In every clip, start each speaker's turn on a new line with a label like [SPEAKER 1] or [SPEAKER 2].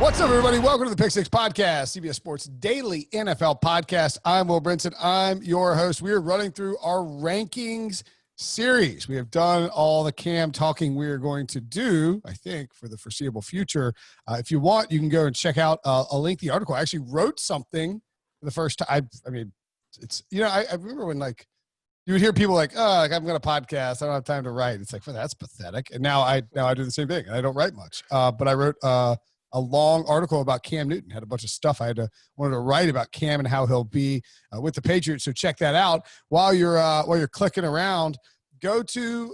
[SPEAKER 1] What's up, everybody? Welcome to the Pick Six Podcast, CBS Sports Daily NFL Podcast. I'm Will Brinson. I'm your host. We are running through our rankings series. We have done all the Cam talking we are going to do, I think, for the foreseeable future. If you want, you can go and check out a lengthy article. I actually wrote something for the first time. I mean, it's, I remember when, like, you would hear people like, oh, like, I'm going to podcast. I don't have time to write. It's like, well, that's pathetic. And now I do the same thing. I don't write much. But I wrote a long article about Cam Newton. Had a bunch of stuff I wanted to write about Cam and how he'll be with the Patriots. So check that out. While you're clicking around, go to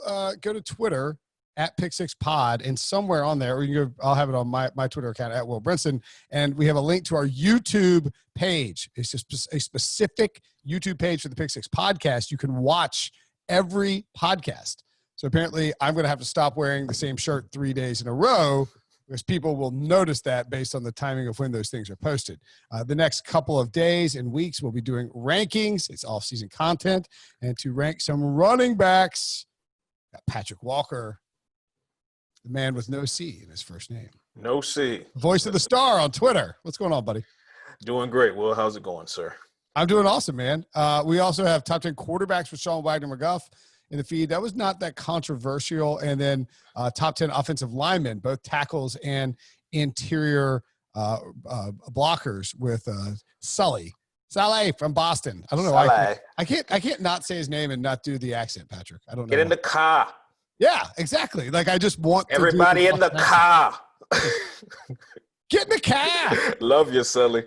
[SPEAKER 1] Twitter at Pick Six Pod, and somewhere on there, or you can go, I'll have it on my Twitter account at Will Brinson, and we have a link to our YouTube page. It's just a specific YouTube page for the Pick Six Podcast. You can watch every podcast. So apparently, I'm going to have to stop wearing the same shirt 3 days in a row, because people will notice that based on the timing of when those things are posted. The next couple of days and weeks, we'll be doing rankings. It's off-season content. And to rank some running backs, got Patrik Walker, the man with no C in his first name.
[SPEAKER 2] No C.
[SPEAKER 1] Voice of the Star on Twitter. What's going on, buddy?
[SPEAKER 2] Doing great. Will, how's it going, sir?
[SPEAKER 1] I'm doing awesome, man. We also have top 10 quarterbacks with Sean Wagner-McGuff in the feed. That was not that controversial. And then top 10 offensive linemen, both tackles and interior blockers with Sully from Boston. I don't know why I can't not say his name and not do the accent, Patrick. I don't know.
[SPEAKER 2] Get in the car.
[SPEAKER 1] Yeah, exactly. Like, I just want
[SPEAKER 2] everybody in the car.
[SPEAKER 1] Get in the car.
[SPEAKER 2] Love you, Sully.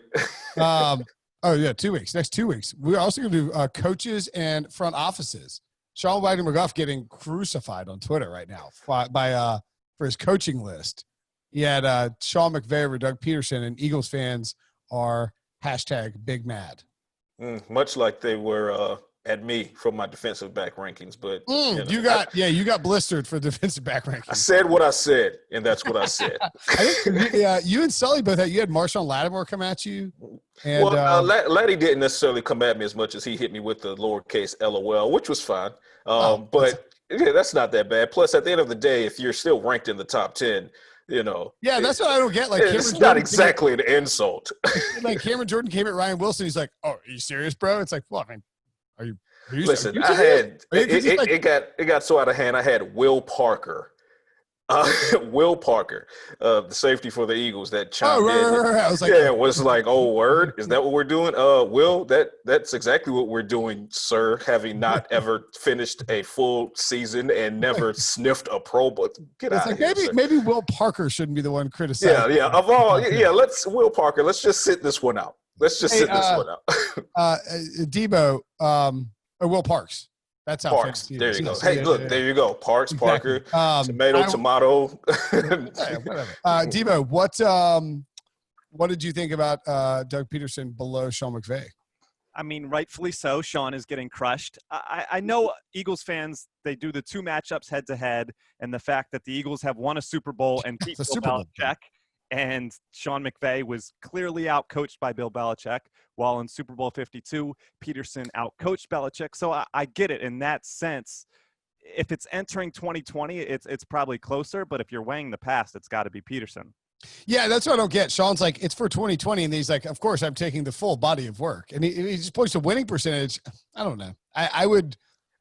[SPEAKER 1] Oh yeah, 2 weeks. Next 2 weeks. We're also going to do coaches and front offices. Sean Wagner-McGuff getting crucified on Twitter right now for his coaching list. He had Sean McVay over Doug Peterson, and Eagles fans are #big mad.
[SPEAKER 2] Much like they were at me from my defensive back rankings, but
[SPEAKER 1] you got blistered for defensive back rankings.
[SPEAKER 2] I said what I said, and that's what I said.
[SPEAKER 1] I think you and Sully both you had Marshawn Lattimore come at you. And,
[SPEAKER 2] Laddie didn't necessarily come at me as much as he hit me with the lowercase LOL, which was fine. But that's not that bad. Plus, at the end of the day, if you're still ranked in the top 10,
[SPEAKER 1] Yeah, that's what I don't get. Like,
[SPEAKER 2] it's not exactly an insult.
[SPEAKER 1] Like, Cameron Jordan came at Ryan Wilson. He's like, "Oh, are you serious, bro?" It's like, well, I mean, are you
[SPEAKER 2] Listen,
[SPEAKER 1] serious?
[SPEAKER 2] I had it got so out of hand. I had Will Parker. The safety for the Eagles that chimed in.
[SPEAKER 1] Right. I was like,
[SPEAKER 2] was like, oh, word? Is that what we're doing? Will, that's exactly what we're doing, sir, having not ever finished a full season and never sniffed a Pro Bowl. Get out of here.
[SPEAKER 1] Maybe Will Parker shouldn't be the one criticizing.
[SPEAKER 2] Yeah. Will Parker, let's just sit this one out.
[SPEAKER 1] Debo, or Will Parks. That's how
[SPEAKER 2] Parks. There you go. Hey, look, there you go. Parks,
[SPEAKER 1] exactly.
[SPEAKER 2] Parker, tomato.
[SPEAKER 1] Whatever. Debo, what did you think about Doug Peterson below Sean McVay?
[SPEAKER 3] I mean, rightfully so. Sean is getting crushed. I know Eagles fans, they do the two matchups head-to-head, and the fact that the Eagles have won a Super Bowl and beat Bill Belichick, and Sean McVay was clearly outcoached by Bill Belichick, while in Super Bowl 52, Peterson outcoached Belichick. So I get it in that sense. If it's entering 2020, it's probably closer, but if you're weighing the past, it's got to be Peterson.
[SPEAKER 1] Yeah, that's what I don't get. Sean's like, it's for 2020, and he's like, of course, I'm taking the full body of work. And he just points to winning percentage. I don't know. I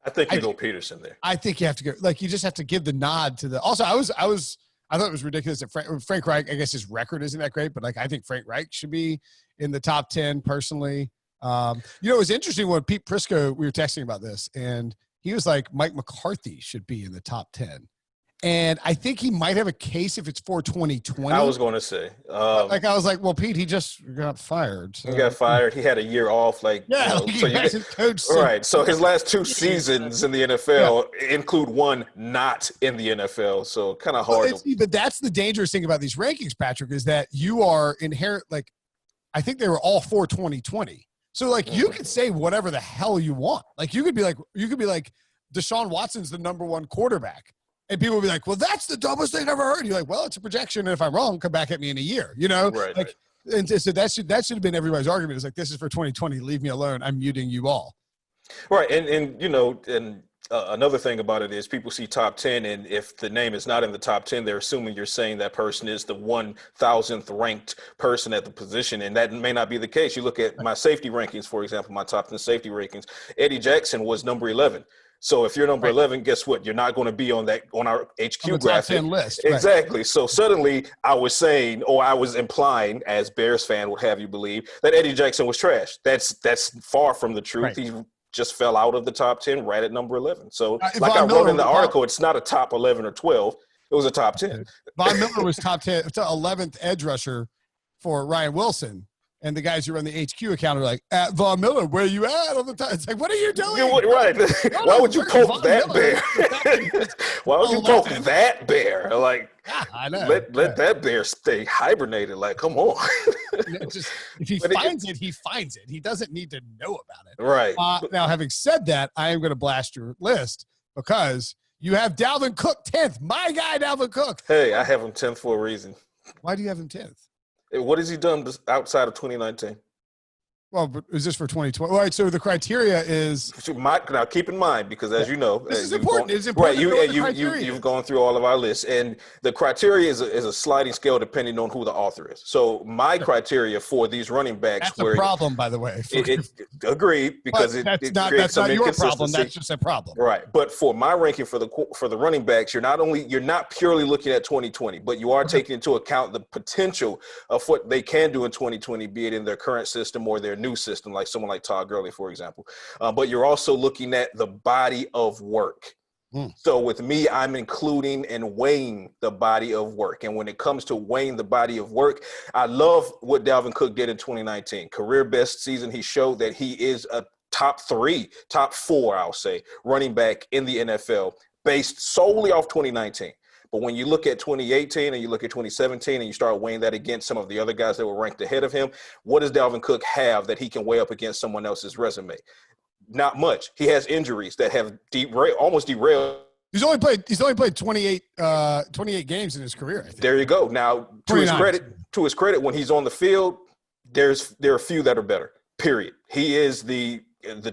[SPEAKER 2] think you go Peterson there.
[SPEAKER 1] I think you have to go. Like, you just have to give the nod to the – also, I thought it was ridiculous that Frank Reich, I guess his record isn't that great, but like, I think Frank Reich should be in the top 10 personally. It was interesting when Pete Prisco, we were texting about this, and he was like, Mike McCarthy should be in the top 10. And I think he might have a case if it's for 2020.
[SPEAKER 2] I was going to say.
[SPEAKER 1] I was like, well, Pete, he just got fired. So.
[SPEAKER 2] He got fired. He had a year off.
[SPEAKER 1] So he hasn't coached.
[SPEAKER 2] Right. So his last two seasons in the NFL include one not in the NFL. So kind of hard.
[SPEAKER 1] But that's the dangerous thing about these rankings, Patrick, is that you are inherent. Like, I think they were all for 2020. So, like, you could say whatever the hell you want. Like, you could be like Deshaun Watson's the number one quarterback. And people will be like, well, that's the dumbest thing I've ever heard. You're like, well, it's a projection. And if I'm wrong, come back at me in a year,
[SPEAKER 2] Right,
[SPEAKER 1] like,
[SPEAKER 2] right.
[SPEAKER 1] And so that should have been everybody's argument. It's like, this is for 2020. Leave me alone. I'm muting you all.
[SPEAKER 2] Right. And Another thing about it is people see top 10, and if the name is not in the top 10, they're assuming you're saying that person is the 1,000th ranked person at the position, and that may not be the case. You look at my safety rankings, for example, my top 10 safety rankings. Eddie Jackson was number 11. So if you're number 11, guess what? You're not going to be on our HQ graphic.
[SPEAKER 1] Top 10 list.
[SPEAKER 2] Exactly.
[SPEAKER 1] Right.
[SPEAKER 2] So suddenly I was saying, or I was implying, as Bears fan would have you believe, that Eddie Jackson was trash. That's far from the truth.
[SPEAKER 1] Right.
[SPEAKER 2] He just fell out of the top 10 right at number 11. So like
[SPEAKER 1] Von
[SPEAKER 2] I wrote in the
[SPEAKER 1] Miller,
[SPEAKER 2] article, it's not a top 11 or 12. It was a top 10.
[SPEAKER 1] Von Miller was top 10, 11th edge rusher for Ryan Wilson. And the guys who run the HQ account are like, at Von Miller, where you at on the time? It's like, what are you doing?
[SPEAKER 2] Right. Why would you poke that bear? Why would you poke that bear? Like,
[SPEAKER 1] I know.
[SPEAKER 2] Let that bear stay hibernated. Like, come on.
[SPEAKER 1] If he finds it, he finds it. He doesn't need to know about it.
[SPEAKER 2] Right.
[SPEAKER 1] Now, having said that, I am going to blast your list because you have Dalvin Cook 10th. My guy, Dalvin Cook.
[SPEAKER 2] Hey, I have him 10th for a reason.
[SPEAKER 1] Why do you have him 10th?
[SPEAKER 2] What has he done outside of 2019?
[SPEAKER 1] Well, but is this for 2020? All right, so the criteria is
[SPEAKER 2] now. Keep in mind, because as you know,
[SPEAKER 1] this is important. It's important.
[SPEAKER 2] Right, you've gone through all of our lists, and the criteria is a sliding scale depending on who the author is. So my criteria for these running backs,
[SPEAKER 1] that's a problem, by the way.
[SPEAKER 2] Agreed, because it creates some
[SPEAKER 1] not your
[SPEAKER 2] inconsistency.
[SPEAKER 1] problem. That's just a problem.
[SPEAKER 2] Right, but for my ranking for the running backs, you're not purely looking at 2020, but you are taking into account the potential of what they can do in 2020, be it in their current system or their new system, like someone like Todd Gurley, for example. But you're also looking at the body of work. So with me, I'm including and weighing the body of work. And when it comes to weighing the body of work, I love what Dalvin Cook did in 2019. Career best season. He showed that he is a top 4, I'll say, running back in the NFL based solely off 2019. But when you look at 2018 and you look at 2017 and you start weighing that against some of the other guys that were ranked ahead of him, what does Dalvin Cook have that he can weigh up against someone else's resume? Not much. He has injuries that have almost derailed.
[SPEAKER 1] He's only played 28 games in his career, I think.
[SPEAKER 2] There you go. Now, to his credit, when he's on the field, there are a few that are better. Period. He is the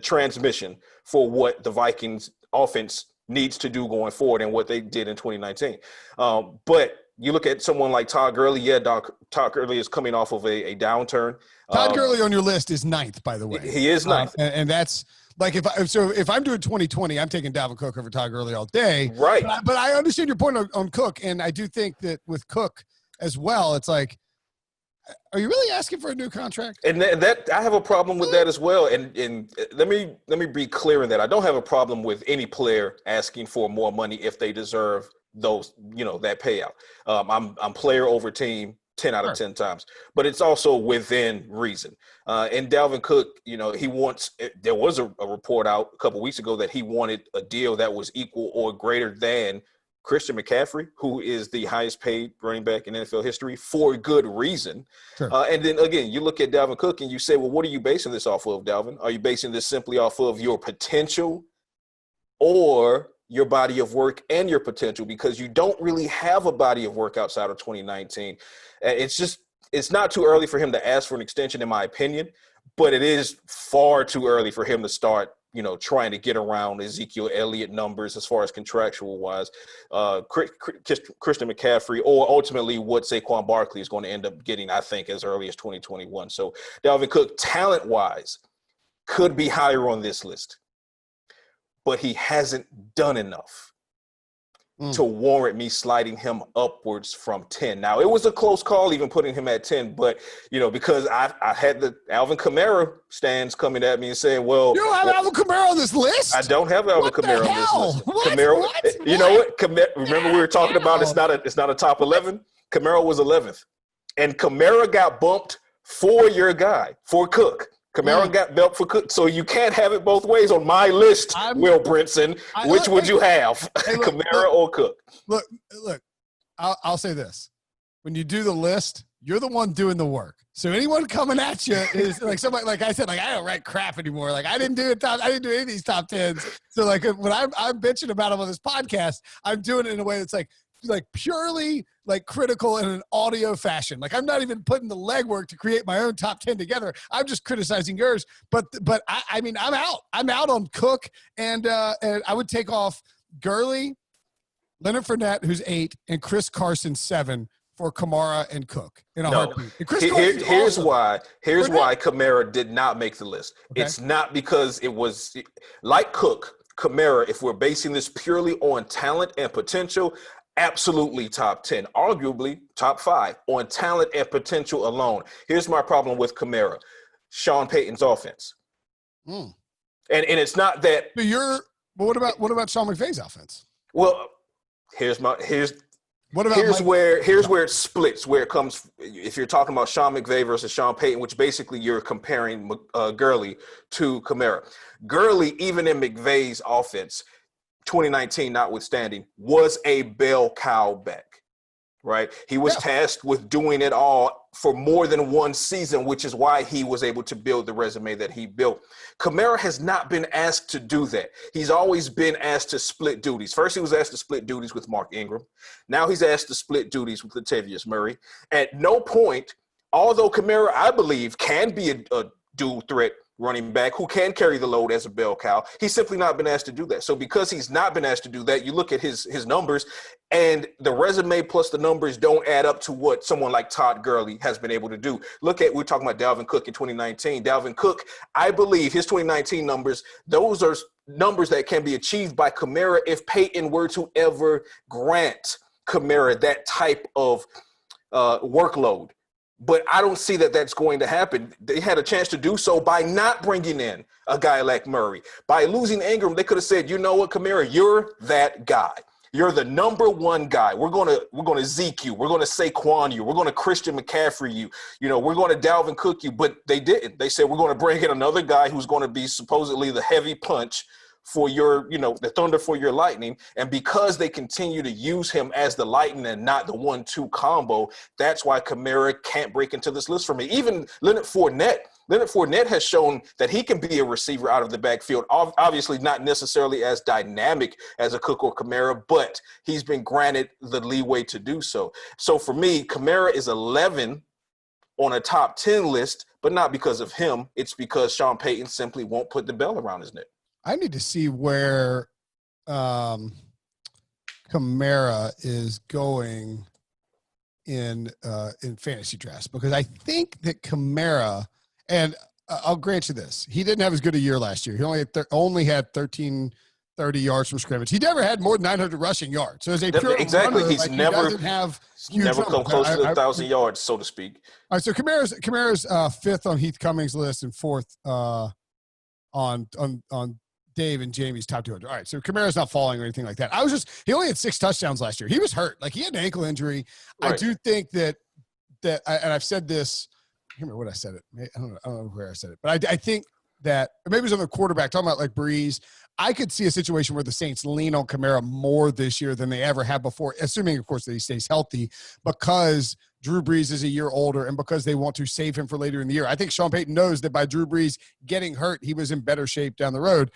[SPEAKER 2] transmission for what the Vikings offense needs to do going forward and what they did in 2019. But you look at someone like Todd Gurley. Yeah, Todd Gurley is coming off of a downturn.
[SPEAKER 1] Todd Gurley on your list is 9th, by the way.
[SPEAKER 2] He is 9th.
[SPEAKER 1] And that's like if I'm doing 2020, I'm taking Dalvin Cook over Todd Gurley all day.
[SPEAKER 2] Right.
[SPEAKER 1] But I understand your point on Cook, and I do think that with Cook as well, it's like, are you really asking for a new contract?
[SPEAKER 2] And that I have a problem with that as well. And let me be clear in that I don't have a problem with any player asking for more money if they deserve those, that payout. I'm player over team 10 out of 10 times, but it's also within reason. And Dalvin Cook, there was a report out a couple weeks ago that he wanted a deal that was equal or greater than Christian McCaffrey, who is the highest paid running back in NFL history, for good reason.
[SPEAKER 1] Sure.
[SPEAKER 2] And then, again, you look at Dalvin Cook and you say, well, what are you basing this off of, Dalvin? Are you basing this simply off of your potential or your body of work and your potential? Because you don't really have a body of work outside of 2019. It's not too early for him to ask for an extension, in my opinion, but it is far too early for him to start trying to get around Ezekiel Elliott numbers as far as contractual wise, Christian McCaffrey, or ultimately what Saquon Barkley is going to end up getting, I think, as early as 2021. So Dalvin Cook, talent wise, could be higher on this list, but he hasn't done enough to warrant me sliding him upwards from 10. Now, it was a close call even putting him at 10, but, because I had the Alvin Kamara stands coming at me and saying, well.
[SPEAKER 1] You don't have Alvin Kamara on this list?
[SPEAKER 2] I don't have Alvin Kamara on this list.
[SPEAKER 1] What?
[SPEAKER 2] Kamara, you know what? Remember we were talking about it's not a top 11? Kamara was 11th. And Kamara got bumped for your guy, for Cook. Kamara got bumped for Cook, so you can't have it both ways on my list, Will Brinson. Which would you have, Kamara or Cook?
[SPEAKER 1] Look, I'll say this. When you do the list, you're the one doing the work. So anyone coming at you is like somebody, like I said, like I don't write crap anymore. Like I didn't do any of these top 10s. So like when I'm bitching about them on this podcast, I'm doing it in a way that's like, like purely like critical in an audio fashion. Like I'm not even putting the legwork to create my own top 10 together. I'm just criticizing yours. But I mean, I'm out. I'm out on Cook, and I would take off Gurley, Leonard Fournette, who's 8, and Chris Carson 7 for Kamara and Cook in a heartbeat.
[SPEAKER 2] Here's why Kamara did not make the list. Okay. It's not because it was like Cook. Kamara, if we're basing this purely on talent and potential, absolutely top 10, arguably top 5 on talent and potential alone. Here's my problem with Kamara, Sean Payton's offense. And it's not that.
[SPEAKER 1] But what about Sean McVay's offense?
[SPEAKER 2] Well, here's where it splits, where it comes. If you're talking about Sean McVay versus Sean Payton, which basically you're comparing Gurley to Kamara. Gurley, even in McVay's offense, 2019 notwithstanding, was a bell cow back, right? He was tasked with doing it all for more than one season, which is why he was able to build the resume that he built. Kamara has not been asked to do that. He's always been asked to split duties. First, he was asked to split duties with Mark Ingram. Now he's asked to split duties with Latavius Murray. At no point, although Kamara, I believe, can be a dual threat running back who can carry the load as a bell cow, he's simply not been asked to do that. So because he's not been asked to do that, you look at his numbers, and the resume plus the numbers don't add up to what someone like Todd Gurley has been able to do. We're talking about Dalvin Cook in 2019. Dalvin Cook, I believe his 2019 numbers, those are numbers that can be achieved by Kamara if Payton were to ever grant Kamara that type of workload. But I don't see that that's going to happen. They had a chance to do so by not bringing in a guy like Murray. By losing Ingram, they could have said, you know what, Kamara, you're that guy. You're the number one guy. We're gonna Zeke you. We're gonna Saquon you. We're gonna Christian McCaffrey you. We're gonna Dalvin Cook you. But they didn't. They said we're gonna bring in another guy who's gonna be supposedly the heavy punch for your, the thunder for your lightning. And because they continue to use him as the lightning and not the 1-2 combo, that's why Kamara can't break into this list for me. Even Leonard Fournette has shown that he can be a receiver out of the backfield. Obviously not necessarily as dynamic as a Cook or Kamara, but he's been granted the leeway to do so. So for me, Kamara is 11 on a top 10 list, but not because of him. It's because Sean Payton simply won't put the bell around his neck.
[SPEAKER 1] I need to see where Kamara is going in fantasy drafts, because I think that Kamara, and I'll grant you this, he didn't have as good a year last year. He only had 1,330 yards from scrimmage. He never had more than 900 rushing yards. So as a pure
[SPEAKER 2] exactly,
[SPEAKER 1] runner,
[SPEAKER 2] he's never come close to 1,000 yards, so to speak.
[SPEAKER 1] All right, so Kamara's fifth on Heath Cummings' list and fourth on Dave and Jamie's top 200. All right, so Kamara's not falling or anything like that. He only had 6 touchdowns last year. He was hurt. Like, he had an ankle injury. Right. I do think that and I've said this, I can't remember what I said it. I don't know where I said it. But I think that, or maybe it was on the quarterback, talking about like Breeze. I could see a situation where the Saints lean on Kamara more this year than they ever have before, assuming, of course, that he stays healthy, because Drew Brees is a year older and because they want to save him for later in the year. I think Sean Payton knows that by Drew Brees getting hurt, he was in better shape down the road.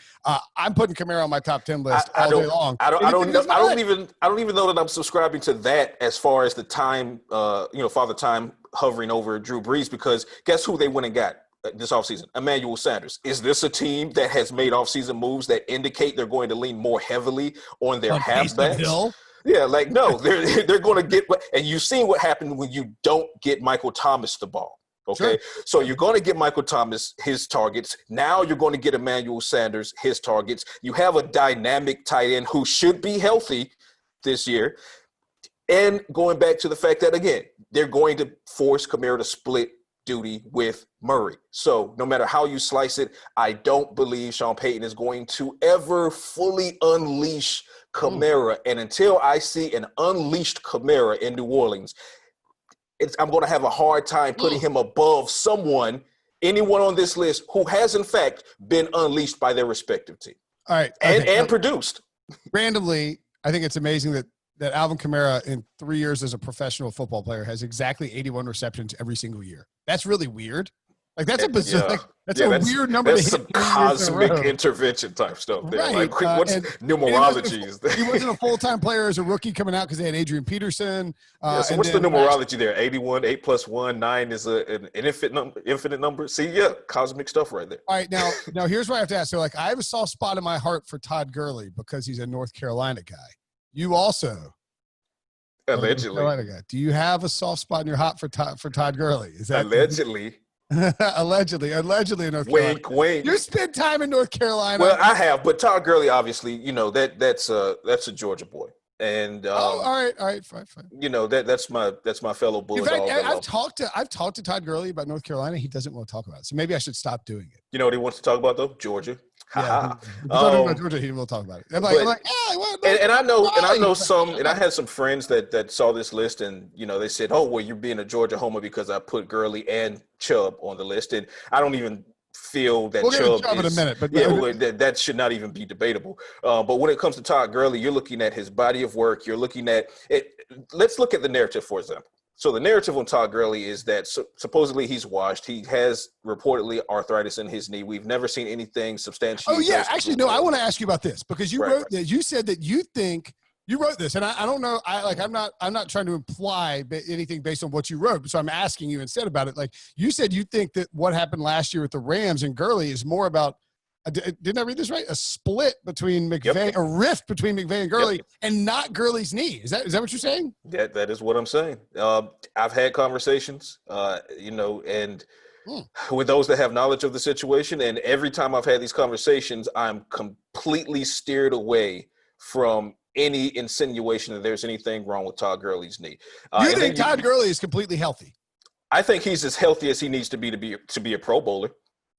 [SPEAKER 1] I'm putting Kamara on my top 10 list all day long. I don't even know that I'm subscribing to that as far as the time, Father Time hovering over Drew Brees, because guess who they went and got this offseason? Emmanuel Sanders. Is this a team that has made offseason moves that indicate they're going to lean more heavily on their halfbacks? Yeah, like, no, they're going to get – and you've seen what happened when you don't get Michael Thomas the ball, okay? Sure. So you're going to get Michael Thomas his targets. Now you're going to get Emmanuel Sanders his targets. You have a dynamic tight end who should be healthy this year. And going back to the fact that, again, they're going to force Kamara to split duty with Murray. So no matter how you slice it, I don't believe Sean Payton is going to ever fully unleash Kamara. And until I see an unleashed Kamara in New Orleans, I'm going to have a hard time putting him above anyone on this list who has, in fact, been unleashed by their respective team. All right.
[SPEAKER 2] And produced.
[SPEAKER 1] Randomly, I think it's amazing that Alvin Kamara in 3 years as a professional football player has exactly 81 receptions every single year. That's really weird. Like that's
[SPEAKER 2] a
[SPEAKER 1] weird number to hit.
[SPEAKER 2] That's some cosmic intervention type stuff there.
[SPEAKER 1] Right.
[SPEAKER 2] Like what's numerology?
[SPEAKER 1] He wasn't a full-time player as a rookie coming out because they had Adrian Peterson.
[SPEAKER 2] So what's the numerology there? 81, 8 plus 1, 9 is an infinite number. See, cosmic stuff right there.
[SPEAKER 1] All right, now here's what I have to ask. So, like, I have a soft spot in my heart for Todd Gurley because he's a North Carolina guy. You also.
[SPEAKER 2] Allegedly.
[SPEAKER 1] North Carolina guy. Do you have a soft spot in your heart for Todd Gurley? Is that
[SPEAKER 2] allegedly?
[SPEAKER 1] allegedly in North Carolina.
[SPEAKER 2] Wink.
[SPEAKER 1] You spent time in North Carolina.
[SPEAKER 2] Well, I have, but Todd Gurley, obviously, that's a Georgia boy, and
[SPEAKER 1] all right, fine.
[SPEAKER 2] That's my fellow Bulldog.
[SPEAKER 1] In fact, I've talked to Todd Gurley about North Carolina. He doesn't want to talk about it, so maybe I should stop doing it.
[SPEAKER 2] You know what he wants to talk about though? Georgia.
[SPEAKER 1] Yeah, about Georgia, he will talk about it. I'm like,
[SPEAKER 2] and I know some, and I had some friends that saw this list, and they said, "Oh, well, you're being a Georgia homer because I put Gurley and Chubb on the list," and I don't even feel that Chubb
[SPEAKER 1] in a minute, but
[SPEAKER 2] that should not even be debatable. But when it comes to Todd Gurley, you're looking at his body of work. You're looking at it. Let's look at the narrative, for example. So the narrative on Todd Gurley is that supposedly he's washed. He has reportedly arthritis in his knee. We've never seen anything substantial.
[SPEAKER 1] Oh yeah, actually, no. I want to ask you about this because you wrote that. You said that you think you wrote this, and I don't know. I'm not trying to imply anything based on what you wrote. So I'm asking you instead about it. Like you said, you think that what happened last year with the Rams and Gurley is more about. Didn't I read this right? A split between McVay, a rift between McVay and Gurley, and not Gurley's knee. Is that what you're saying?
[SPEAKER 2] That is what I'm saying. I've had conversations, and with those that have knowledge of the situation, and every time I've had these conversations, I'm completely steered away from any insinuation that there's anything wrong with Todd Gurley's knee.
[SPEAKER 1] You think Todd Gurley is completely healthy?
[SPEAKER 2] I think he's as healthy as he needs to be a Pro Bowler.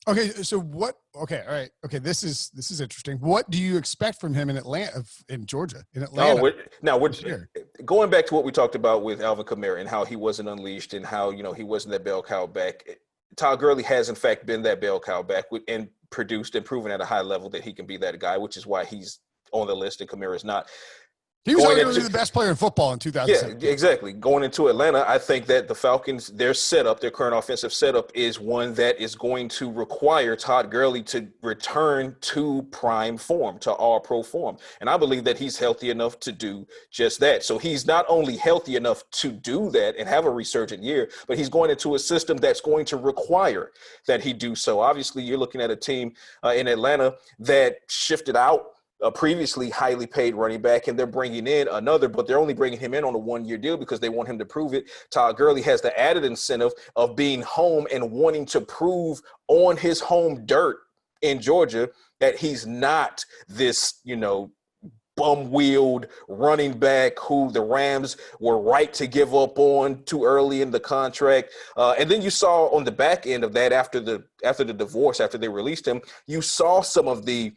[SPEAKER 1] Okay, so what? Okay, all right. Okay, this is interesting. What do you expect from him in Georgia, in Atlanta?
[SPEAKER 2] We're going back to what we talked about with Alvin Kamara and how he wasn't unleashed and how he wasn't that bell cow back. Todd Gurley has in fact been that bell cow back and produced and proven at a high level that he can be that guy, which is why he's on the list and Kamara is not.
[SPEAKER 1] He was arguably the best player in football in 2007.
[SPEAKER 2] Yeah, exactly. Going into Atlanta, I think that the Falcons, their current offensive setup is one that is going to require Todd Gurley to return to prime form, to all-pro form. And I believe that he's healthy enough to do just that. So he's not only healthy enough to do that and have a resurgent year, but he's going into a system that's going to require that he do so. Obviously, you're looking at a team in Atlanta that shifted out a previously highly paid running back, and they're bringing in another, but they're only bringing him in on a one-year deal because they want him to prove it. Todd Gurley has the added incentive of being home and wanting to prove on his home dirt in Georgia that he's not this, bum-wheeled running back who the Rams were right to give up on too early in the contract. And then you saw on the back end of that, after the divorce, after they released him, you saw some of the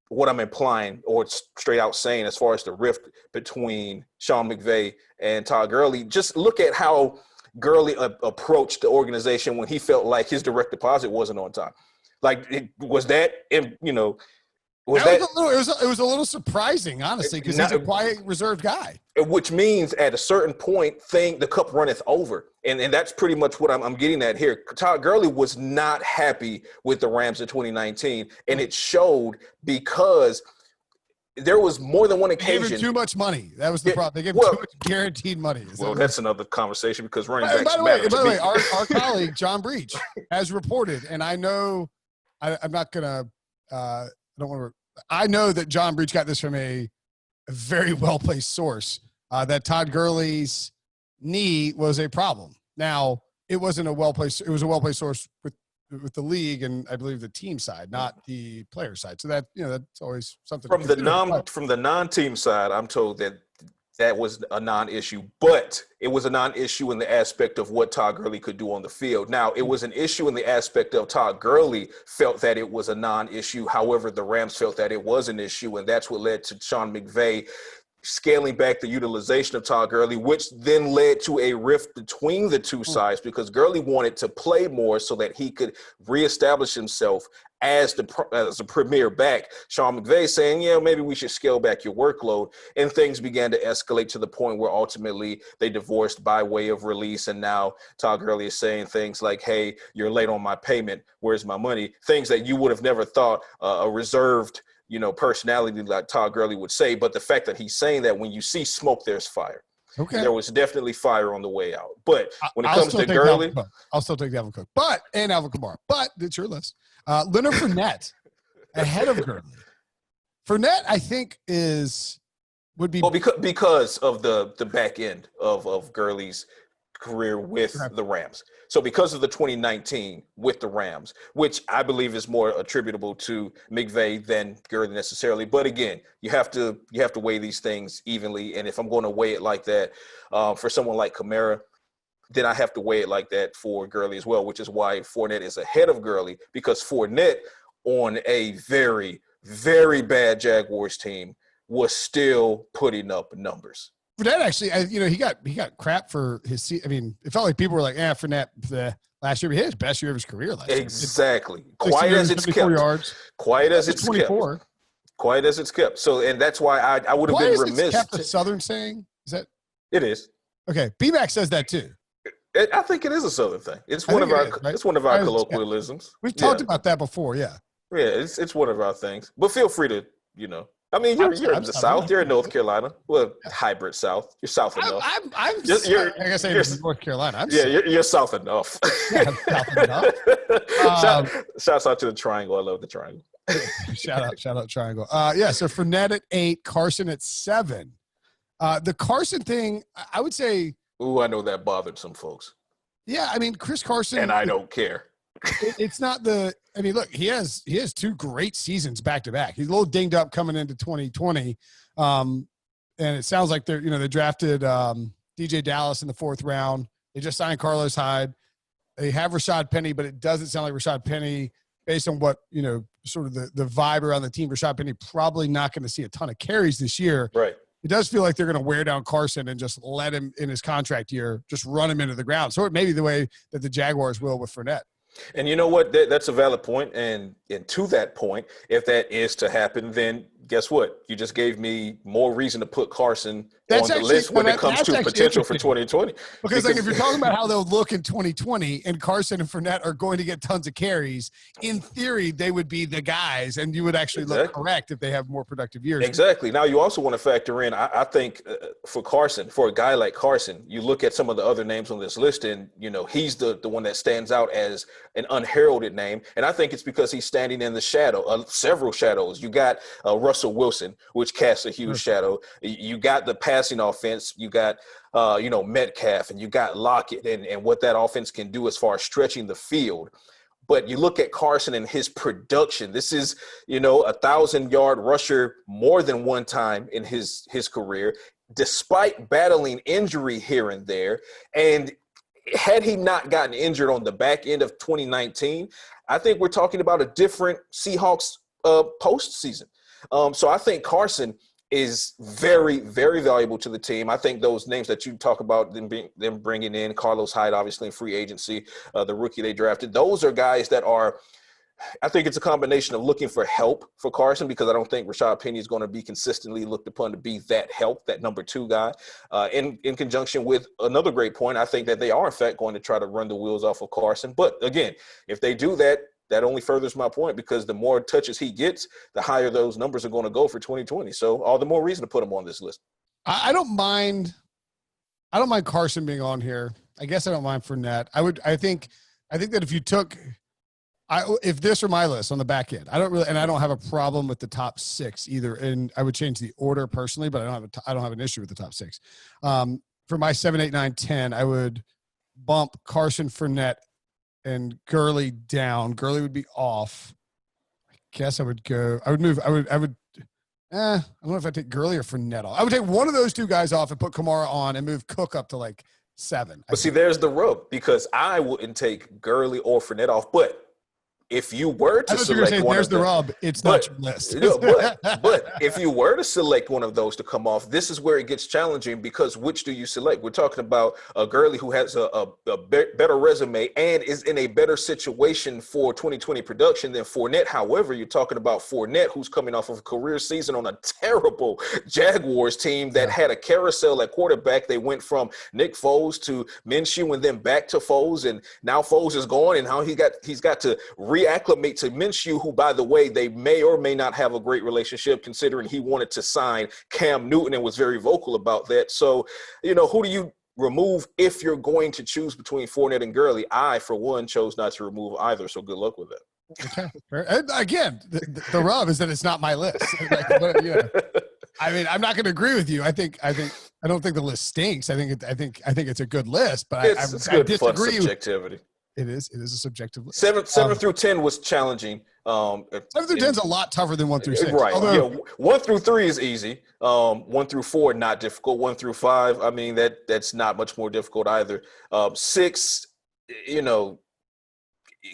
[SPEAKER 2] what I'm implying or straight out saying as far as the rift between Sean McVay and Todd Gurley. Just look at how Gurley approached the organization when he felt like his direct deposit wasn't on time. Like, it was
[SPEAKER 1] a little surprising, honestly, because he's a quiet, reserved guy.
[SPEAKER 2] Which means at a certain point, the cup runneth over. And that's pretty much what I'm getting at here. Todd Gurley was not happy with the Rams in 2019, and it showed because there was more than one occasion.
[SPEAKER 1] They gave him too much money. That was the problem. They gave him too much guaranteed money.
[SPEAKER 2] That's another conversation because running backs
[SPEAKER 1] matter. By the way, our colleague, John Breach, has reported, and I know I'm not going to I know that John Breach got this from a very well-placed source, that Todd Gurley's knee was a problem. Now, it was a well-placed source with the league and I believe the team side, not the player side. So that, that's always something.
[SPEAKER 2] From the non-team side, I'm told that was a non-issue, but it was a non-issue in the aspect of what Todd Gurley could do on the field. Now, it was an issue in the aspect of Todd Gurley felt that it was a non-issue. However, the Rams felt that it was an issue, and that's what led to Sean McVay scaling back the utilization of Todd Gurley, which then led to a rift between the two sides because Gurley wanted to play more so that he could reestablish himself as a premier back. Sean McVay saying, yeah, maybe we should scale back your workload. And things began to escalate to the point where ultimately they divorced by way of release. And now Todd Gurley is saying things like, hey, you're late on my payment. Where's my money? Things that you would have never thought a reserved personality like Todd Gurley would say. But the fact that he's saying that when you see smoke, there's fire. Okay. There was definitely fire on the way out. But when it comes to Gurley,
[SPEAKER 1] I'll still take Dalvin Cook. And Alvin Kamara. But it's your list. Leonard Fournette ahead of Gurley. Fournette, I think, would be
[SPEAKER 2] because of the back end of Gurley's career with the Rams. So because of the 2019 with the Rams, which I believe is more attributable to McVay than Gurley necessarily. But again, you have to weigh these things evenly. And if I'm going to weigh it like that for someone like Kamara, then I have to weigh it like that for Gurley as well, which is why Fournette is ahead of Gurley, because Fournette on a very, very bad Jaguars team was still putting up numbers.
[SPEAKER 1] Fournette actually, he got crap for his. I mean, it felt like people were like, Fournette last year, he had his best year of his career last year.
[SPEAKER 2] Exactly. Quiet as it's kept.
[SPEAKER 1] Yards.
[SPEAKER 2] Quiet as it's 24. Kept. Quiet as it's kept. So, and that's why I would have been remiss.
[SPEAKER 1] Kept a Southern saying? Is that?
[SPEAKER 2] It is.
[SPEAKER 1] Okay. B-Mac says that too.
[SPEAKER 2] I think it is a Southern thing. It's one of our colloquialisms.
[SPEAKER 1] We've talked about that before, yeah.
[SPEAKER 2] Yeah, it's one of our things. But feel free to, I mean, you're in the South. You're in North Carolina. Well, hybrid South. You're South enough.
[SPEAKER 1] I guess I'm in North Carolina.
[SPEAKER 2] You're South enough.
[SPEAKER 1] Yeah, South enough.
[SPEAKER 2] Shouts out to the Triangle. I love the Triangle.
[SPEAKER 1] Shout out Triangle. So Fournette at 8, Carson at 7. The Carson thing, I would say.
[SPEAKER 2] Ooh, I know that bothered some folks.
[SPEAKER 1] Yeah, I mean, Chris Carson.
[SPEAKER 2] And I don't care.
[SPEAKER 1] It's not look, he has 2 great seasons back to back. He's a little dinged up coming into 2020. And it sounds like they drafted DJ Dallas in the 4th round. They just signed Carlos Hyde. They have Rashad Penny, but it doesn't sound like Rashad Penny, based on what, sort of the vibe around the team. Rashad Penny probably not going to see a ton of carries this year.
[SPEAKER 2] Right.
[SPEAKER 1] It does feel like they're going to wear down Carson and just let him in his contract year, just run him into the ground. So it may be the way that the Jaguars will with Fournette.
[SPEAKER 2] And you know what? That's a valid point. And to that point, if that is to happen, then guess what? You just gave me more reason to put Carson on the list when it comes to potential for 2020.
[SPEAKER 1] Because if you're talking about how they'll look in 2020 and Carson and Fournette are going to get tons of carries, in theory, they would be the guys, and you would actually look correct if they have more productive years.
[SPEAKER 2] Exactly. Now, you also want to factor in, I think, for Carson, for a guy like Carson, you look at some of the other names on this list, and, he's the one that stands out as an unheralded name. And I think it's because he's standing in the shadow, several shadows. You got Russell Wilson, which casts a huge shadow. You got the passing offense. You got, Metcalf, and you got Lockett and what that offense can do as far as stretching the field. But you look at Carson and his production. This is, a 1,000-yard rusher more than one time in his career, despite battling injury here and there. And had he not gotten injured on the back end of 2019, I think we're talking about a different Seahawks postseason. So I think Carson is very, very valuable to the team. I think those names that you talk about, them bringing in Carlos Hyde, obviously in free agency, the rookie they drafted, those are guys that are – I think it's a combination of looking for help for Carson, because I don't think Rashad Penny is going to be consistently looked upon to be that help, that number 2 guy. In conjunction with another great point, I think that they are, in fact, going to try to run the wheels off of Carson. But, again, if they do that, that only furthers my point, because the more touches he gets, the higher those numbers are going to go for 2020. So all the more reason to put him on this list.
[SPEAKER 1] I don't mind Carson being on here. I guess I don't mind Fournette. I think that if you took – if this were my list on the back end, I don't have a problem with the top 6 either. And I would change the order personally, but I don't have an issue with the top 6. For my 7, 8, 9, 10, I would bump Carson, Fournette, and Gurley down. Gurley would be off. I guess I would move. I don't know if I take Gurley or Fournette off. I would take one of those 2 guys off and put Kamara on and move Cook up to like 7.
[SPEAKER 2] But see, there's the rub, because I wouldn't take Gurley or Fournette off, but if you were to select
[SPEAKER 1] say,
[SPEAKER 2] one
[SPEAKER 1] there's
[SPEAKER 2] of them,
[SPEAKER 1] the rub. It's not your list.
[SPEAKER 2] but if you were to select one of those to come off, this is where it gets challenging because which do you select? We're talking about a Gurley who has a better resume and is in a better situation for 2020 production than Fournette. However, you're talking about Fournette, who's coming off of a career season on a terrible Jaguars team that had a carousel at quarterback. They went from Nick Foles to Minshew and then back to Foles, and now Foles is gone, and how he's got to reacclimate to Minshew, who, by the way, they may or may not have a great relationship considering he wanted to sign Cam Newton and was very vocal about that. So, who do you remove if you're going to choose between Fournette and Gurley? I, for one, chose not to remove either, so good luck with that.
[SPEAKER 1] Okay. And again, the rub is that it's not my list. I mean, I'm not going to agree with you. I don't think the list stinks. I think it's a good list, but I disagree.
[SPEAKER 2] Fun subjectivity.
[SPEAKER 1] It is a subjective list.
[SPEAKER 2] 7 through 10 was challenging.
[SPEAKER 1] 7 through 10 is a lot tougher than 1 through 6.
[SPEAKER 2] Right. 1 through 3 is easy. 1 through 4, not difficult. 1 through 5, I mean, that's not much more difficult either. 6,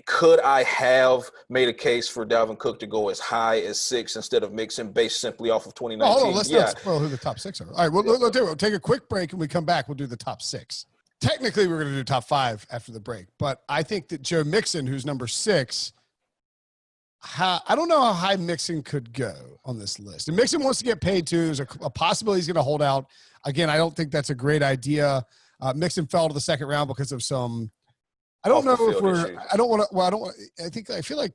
[SPEAKER 2] could I have made a case for Dalvin Cook to go as high as 6 instead of Mixon based simply off of 2019?
[SPEAKER 1] Hold on, let's not spoil who the top 6 are. All right, we'll take a quick break, and we come back, we'll do the top 6. Technically, we're going to do top 5 after the break, but I think that Joe Mixon, who's number 6, I don't know how high Mixon could go on this list. And Mixon wants to get paid too. There's a possibility he's going to hold out. Again, I don't think that's a great idea. Mixon fell to the second round because of some. I don't know if we're. Issues. I don't want to. Well, I don't. I feel like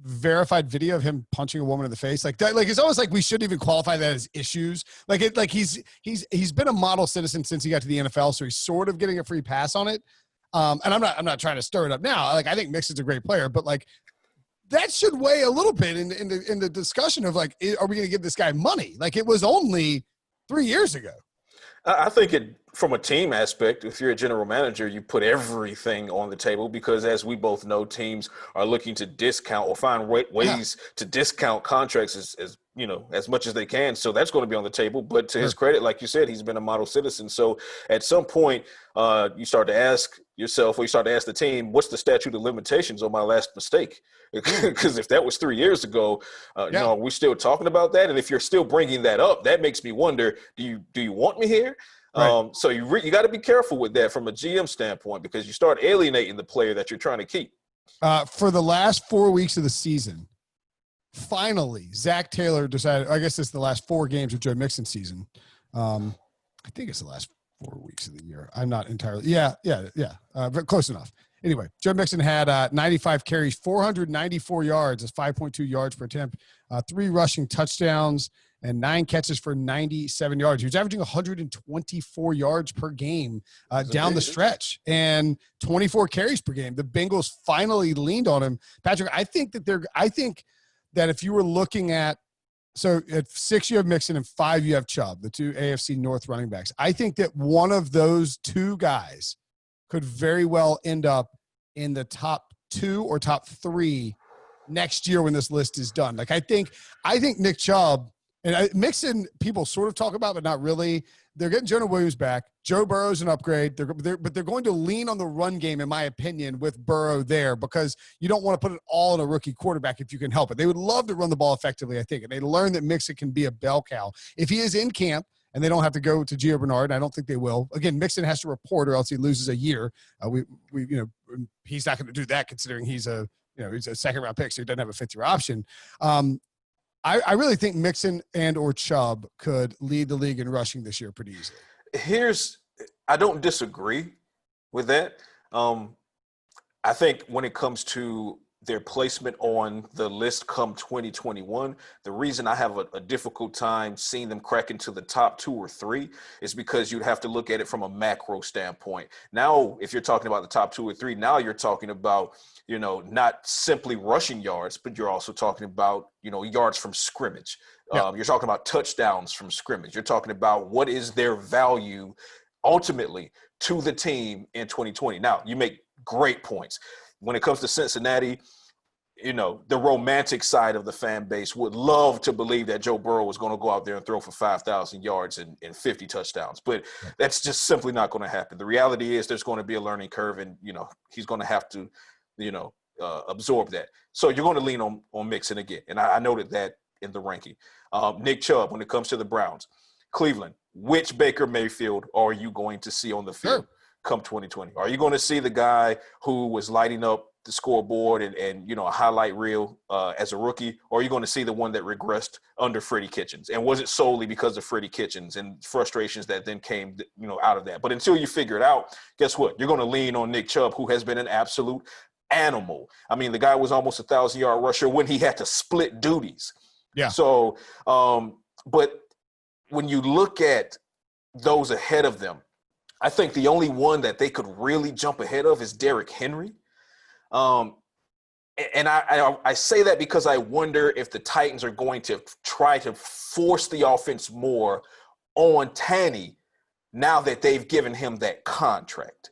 [SPEAKER 1] verified video of him punching a woman in the face like that. Like it's almost like we shouldn't even qualify that as issues. Like he's been a model citizen since he got to the NFL, so he's sort of getting a free pass on it. And I'm not trying to stir it up now. Like I think Mixon's a great player, but like that should weigh a little bit in the discussion of like, are we going to give this guy money? Like it was only 3 years ago.
[SPEAKER 2] I think from a team aspect, if you're a general manager, you put everything on the table because, as we both know, teams are looking to discount or find ways to discount contracts as much as they can. So that's going to be on the table. But to his credit, like you said, he's been a model citizen. So at some point, you start to ask yourself, or you start to ask the team, what's the statute of limitations on my last mistake? Because if that was 3 years ago, are we still talking about that? And if you're still bringing that up, that makes me wonder, do you want me here? Right. So you got to be careful with that from a GM standpoint because you start alienating the player that you're trying to keep.
[SPEAKER 1] For the last 4 weeks of the season, finally, Zach Taylor decided, I guess it's the last 4 games of Joe Mixon season. I think it's the last 4 weeks of the year. I'm not entirely. Yeah. But close enough. Anyway, Joe Mixon had 95 carries, 494 yards. That's 5.2 yards per attempt, 3 rushing touchdowns, and 9 catches for 97 yards. He was averaging 124 yards per game down the stretch and 24 carries per game. The Bengals finally leaned on him. Patrik, I think that if you were looking at, so at 6 you have Mixon and 5 you have Chubb, the 2 AFC North running backs. I think that one of those 2 guys could very well end up in the top 2 or top 3 next year when this list is done. Like I think Nick Chubb and Mixon, people sort of talk about, but not really. They're getting Jonah Williams back. Joe Burrow's an upgrade. But they're going to lean on the run game, in my opinion, with Burrow there because you don't want to put it all on a rookie quarterback if you can help it. They would love to run the ball effectively, I think. And they learn that Mixon can be a bell cow. If he is in camp and they don't have to go to Gio Bernard, I don't think they will. Again, Mixon has to report or else he loses a year. He's not going to do that considering he's a second-round pick, so he doesn't have a fifth-year option. I really think Mixon and or Chubb could lead the league in rushing this year pretty easily.
[SPEAKER 2] I don't disagree with that. I think when it comes to their placement on the list come 2021, the reason I have a difficult time seeing them crack into the top 2 or 3 is because you'd have to look at it from a macro standpoint. Now, if you're talking about the top 2 or 3, now you're talking about, not simply rushing yards, but you're also talking about, yards from scrimmage. Yeah. You're talking about touchdowns from scrimmage. You're talking about what is their value ultimately to the team in 2020. Now, you make great points. When it comes to Cincinnati, the romantic side of the fan base would love to believe that Joe Burrow was going to go out there and throw for 5,000 yards and 50 touchdowns. But that's just simply not going to happen. The reality is there's going to be a learning curve, and, he's going to have to, absorb that. So you're going to lean on Mixon again. And I noted that in the ranking. Nick Chubb, when it comes to the Browns. Cleveland, which Baker Mayfield are you going to see on the field come 2020? Are you going to see the guy who was lighting up the scoreboard and a highlight reel as a rookie, or are you going to see the one that regressed under Freddie Kitchens? And was it solely because of Freddie Kitchens and frustrations that then came, out of that? But until you figure it out, guess what? You're going to lean on Nick Chubb, who has been an absolute animal. I mean, the guy was almost a 1,000-yard rusher when he had to split duties.
[SPEAKER 1] Yeah.
[SPEAKER 2] So, but when you look at those ahead of them, I think the only one that they could really jump ahead of is Derrick Henry. And I say that because I wonder if the Titans are going to try to force the offense more on Tanny now that they've given him that contract,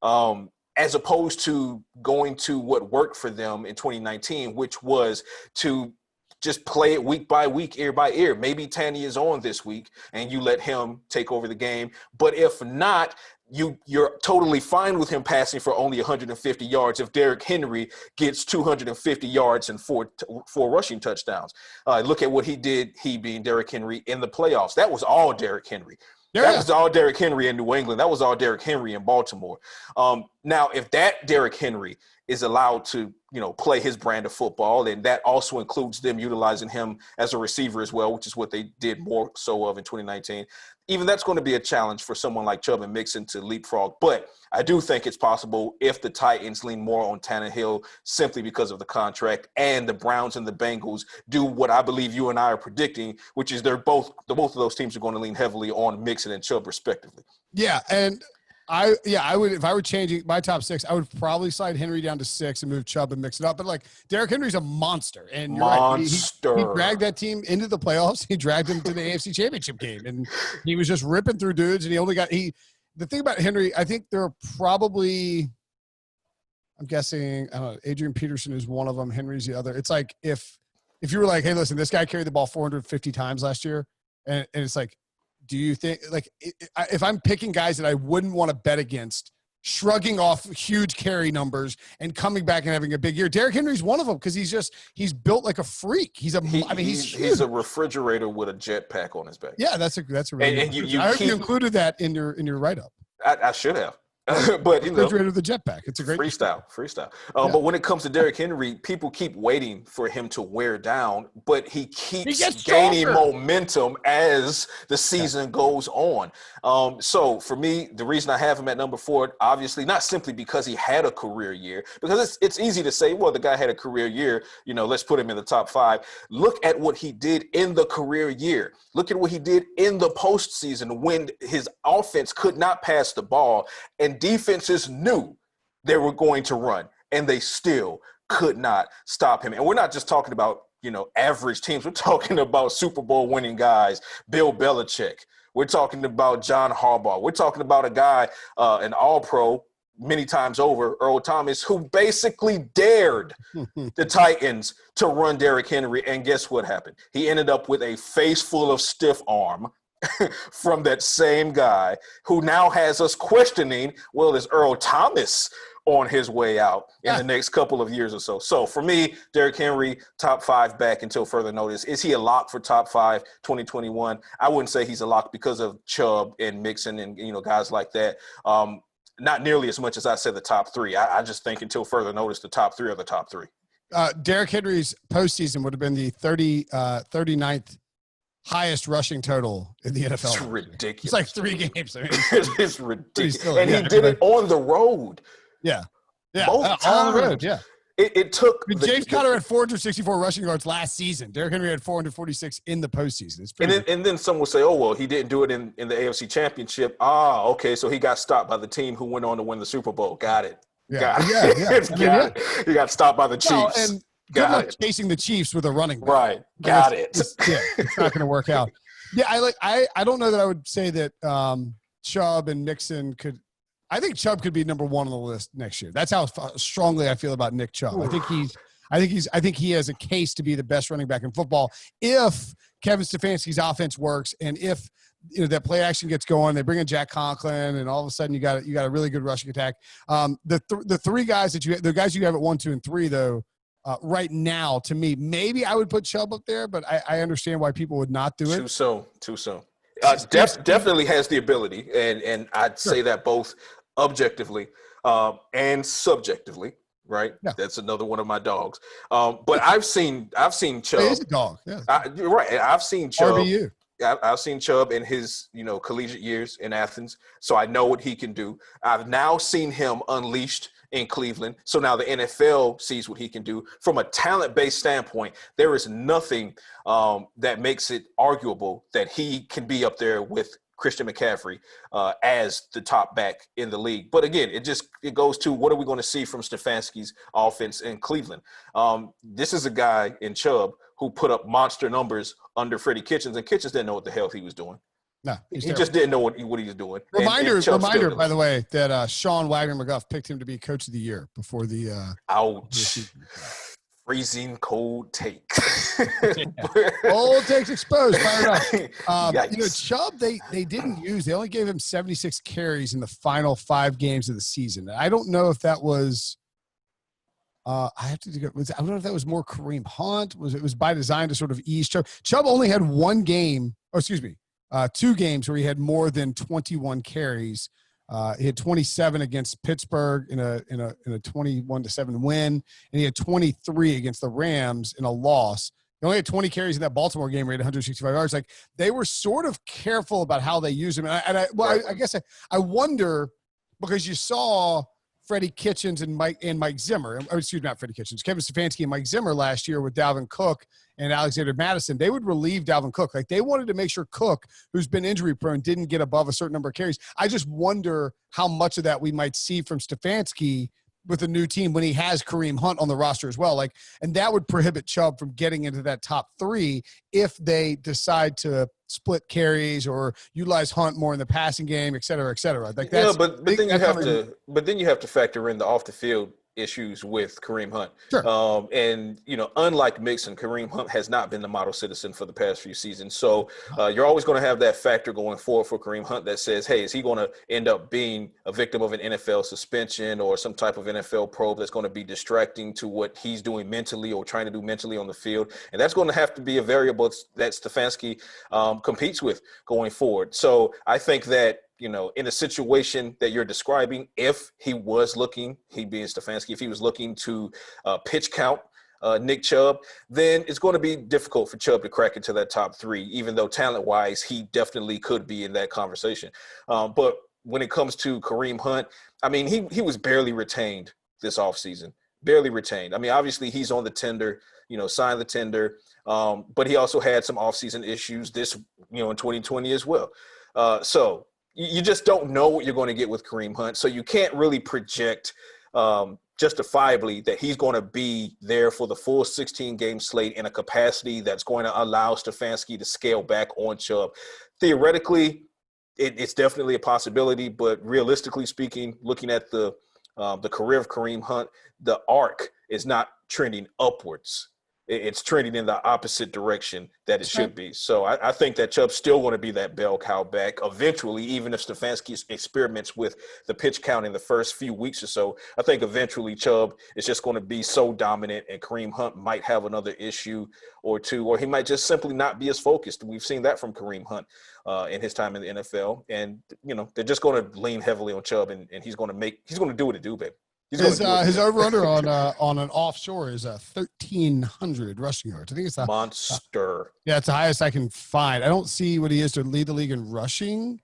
[SPEAKER 2] as opposed to going to what worked for them in 2019, which was to just play it week by week, ear by ear. Maybe Tanny is on this week and you let him take over the game. But if not, you're totally fine with him passing for only 150 yards if Derrick Henry gets 250 yards and four rushing touchdowns. Look at what he did, he being Derrick Henry, in the playoffs. That was all Derrick Henry. That was all Derrick Henry in New England. That was all Derrick Henry in Baltimore. Now, if that Derrick Henry is allowed to, play his brand of football, and that also includes them utilizing him as a receiver as well, which is what they did more so of in 2019. Even that's going to be a challenge for someone like Chubb and Mixon to leapfrog. But I do think it's possible if the Titans lean more on Tannehill simply because of the contract, and the Browns and the Bengals do what I believe you and I are predicting, which is both of those teams are going to lean heavily on Mixon and Chubb respectively.
[SPEAKER 1] Yeah, and I would, if I were changing my top 6, I would probably slide Henry down to 6 and move Chubb and mix it up. But Derrick Henry's a monster, and you're right. He dragged that team into the playoffs. He dragged them to the AFC Championship game, and he was just ripping through dudes. And the thing about Henry, I think there are probably, I'm guessing, I don't know, Adrian Peterson is one of them. Henry's the other. It's like if you were like, hey, listen, this guy carried the ball 450 times last year, and it's like, do you think, if I'm picking guys that I wouldn't want to bet against, shrugging off huge carry numbers and coming back and having a big year, Derrick Henry's one of them because he's built like a freak. He's a
[SPEAKER 2] refrigerator with a jetpack on his back.
[SPEAKER 1] Yeah, that's a really I hope you included that in your write up.
[SPEAKER 2] I should have. But
[SPEAKER 1] refrigerator with the jetpack. It's a great
[SPEAKER 2] freestyle. But when it comes to Derrick Henry, people keep waiting for him to wear down, but he keeps gaining momentum as the season goes on. So for me, the reason I have him at number 4, obviously not simply because he had a career year, because it's easy to say, well, the guy had a career year, let's put him in the top 5. Look at what he did in the career year. Look at what he did in the postseason when his offense could not pass the ball and defenses knew they were going to run, and they still could not stop him. And we're not just talking about, average teams. We're talking about Super Bowl winning guys, Bill Belichick. We're talking about John Harbaugh. We're talking about a guy, an all-pro many times over, Earl Thomas, who basically dared the Titans to run Derrick Henry. And guess what happened? He ended up with a face full of stiff arm from that same guy, who now has us questioning, well, is Earl Thomas on his way out in the next couple of years or so? So for me, Derrick Henry, top 5 back until further notice. Is he a lock for top 5 2021? I wouldn't say he's a lock because of Chubb and Mixon and guys like that. Not nearly as much as I said the top 3. I just think until further notice, the top 3 are the top 3.
[SPEAKER 1] Derrick Henry's postseason would have been the 39th highest rushing total in the NFL.
[SPEAKER 2] It's ridiculous.
[SPEAKER 1] It's like 3 games. I mean,
[SPEAKER 2] it's ridiculous. And he did it on the road.
[SPEAKER 1] Yeah.
[SPEAKER 2] Both times.
[SPEAKER 1] On the road, yeah.
[SPEAKER 2] It took
[SPEAKER 1] James Conner had 464 rushing yards last season. Derrick Henry had 446 in the postseason. It's pretty
[SPEAKER 2] and then some will say, oh, well, he didn't do it in the AFC Championship. Okay, so he got stopped by the team who went on to win the Super Bowl. Got it.
[SPEAKER 1] Yeah.
[SPEAKER 2] He got stopped by the Chiefs.
[SPEAKER 1] Well, and good luck chasing the Chiefs with a running back.
[SPEAKER 2] Right. Got it.
[SPEAKER 1] It's not going to work out. Yeah, I don't know that I would say that Chubb and Mixon could. I think Chubb could be number 1 on the list next year. That's how strongly I feel about Nick Chubb. I think he has a case to be the best running back in football if Kevin Stefanski's offense works, and if that play action gets going, they bring in Jack Conklin, and all of a sudden you got a really good rushing attack. The three guys the guys you have at 1, 2, and 3 though, right now, to me, maybe I would put Chubb up there, but I understand why people would not do it.
[SPEAKER 2] Too soon. Definitely has the ability, and I'd say that both objectively and subjectively. Right, that's another one of my dogs. But I've seen Chubb.
[SPEAKER 1] He's a dog. Yeah,
[SPEAKER 2] you're right. I've seen Chubb.
[SPEAKER 1] RBU.
[SPEAKER 2] I've seen Chubb in his collegiate years in Athens, so I know what he can do. I've now seen him unleashed in Cleveland, so now the NFL sees what he can do. From a talent-based standpoint, there is nothing that makes it arguable that he can be up there with Christian McCaffrey as the top back in the league. But again, it goes to what are we going to see from Stefanski's offense in Cleveland? This is a guy in Chubb who put up monster numbers under Freddie Kitchens, and Kitchens didn't know what the hell he was doing.
[SPEAKER 1] No,
[SPEAKER 2] he just didn't know what he was doing.
[SPEAKER 1] Reminder, by the way, that Sean Wagner McGuff picked him to be coach of the year before the
[SPEAKER 2] ouch. Freezing cold take.
[SPEAKER 1] Cold takes exposed. Fired up. Chubb, they didn't use. They only gave him 76 carries in the final 5 games of the season. I don't know if that was. I don't know if that was more Kareem Hunt. It was by design to sort of ease Chubb. Chubb only had 2 games where he had more than 21 carries. He had 27 against Pittsburgh in a 21-7 win, and he had 23 against the Rams in a loss. He only had 20 carries in that Baltimore game, where he had 165 yards. Like, they were sort of careful about how they use him. I guess I wonder, because you saw Freddie Kitchens and Mike Zimmer. Not Freddie Kitchens, Kevin Stefanski and Mike Zimmer last year with Dalvin Cook and Alexander Madison. They would relieve Dalvin Cook. Like, they wanted to make sure Cook, who's been injury prone, didn't get above a certain number of carries. I just wonder how much of that we might see from Stefanski with a new team when he has Kareem Hunt on the roster as well. And that would prohibit Chubb from getting into that top 3 if they decide to split carries or utilize Hunt more in the passing game, et cetera, et cetera. Like, that's,
[SPEAKER 2] but then you have to factor in the off the field issues with Kareem Hunt.
[SPEAKER 1] Sure.
[SPEAKER 2] And unlike Mixon, Kareem Hunt has not been the model citizen for the past few seasons. So you're always going to have that factor going forward for Kareem Hunt that says, hey, is he going to end up being a victim of an NFL suspension or some type of NFL probe that's going to be distracting to what he's doing mentally or trying to do mentally on the field? And that's going to have to be a variable that Stefanski competes with going forward. So I think that, in a situation that you're describing, if he was looking, he being Stefanski, if he was looking to pitch count Nick Chubb, then it's going to be difficult for Chubb to crack into that top 3, even though talent-wise, he definitely could be in that conversation. But when it comes to Kareem Hunt, I mean, he was barely retained this offseason, barely retained. I mean, obviously he's on the tender, signed the tender, but he also had some offseason issues in 2020 as well. So you just don't know what you're going to get with Kareem Hunt. So you can't really project justifiably that he's going to be there for the full 16-game slate in a capacity that's going to allow Stefanski to scale back on Chubb. Theoretically, it's definitely a possibility, but realistically speaking, looking at the career of Kareem Hunt, the arc is not trending upwards. It's trending in the opposite direction that it should be. So I think that Chubb's still going to be that bell cow back eventually, even if Stefanski experiments with the pitch count in the first few weeks or so. I think eventually Chubb is just going to be so dominant, and Kareem Hunt might have another issue or two, or he might just simply not be as focused. We've seen that from Kareem Hunt in his time in the NFL. And, they're just going to lean heavily on Chubb, and he's going to do what it do, baby.
[SPEAKER 1] His over-under on an offshore is 1,300 rushing yards. I think it's a
[SPEAKER 2] monster.
[SPEAKER 1] Yeah, it's the highest I can find. I don't see what he is to lead the league in rushing.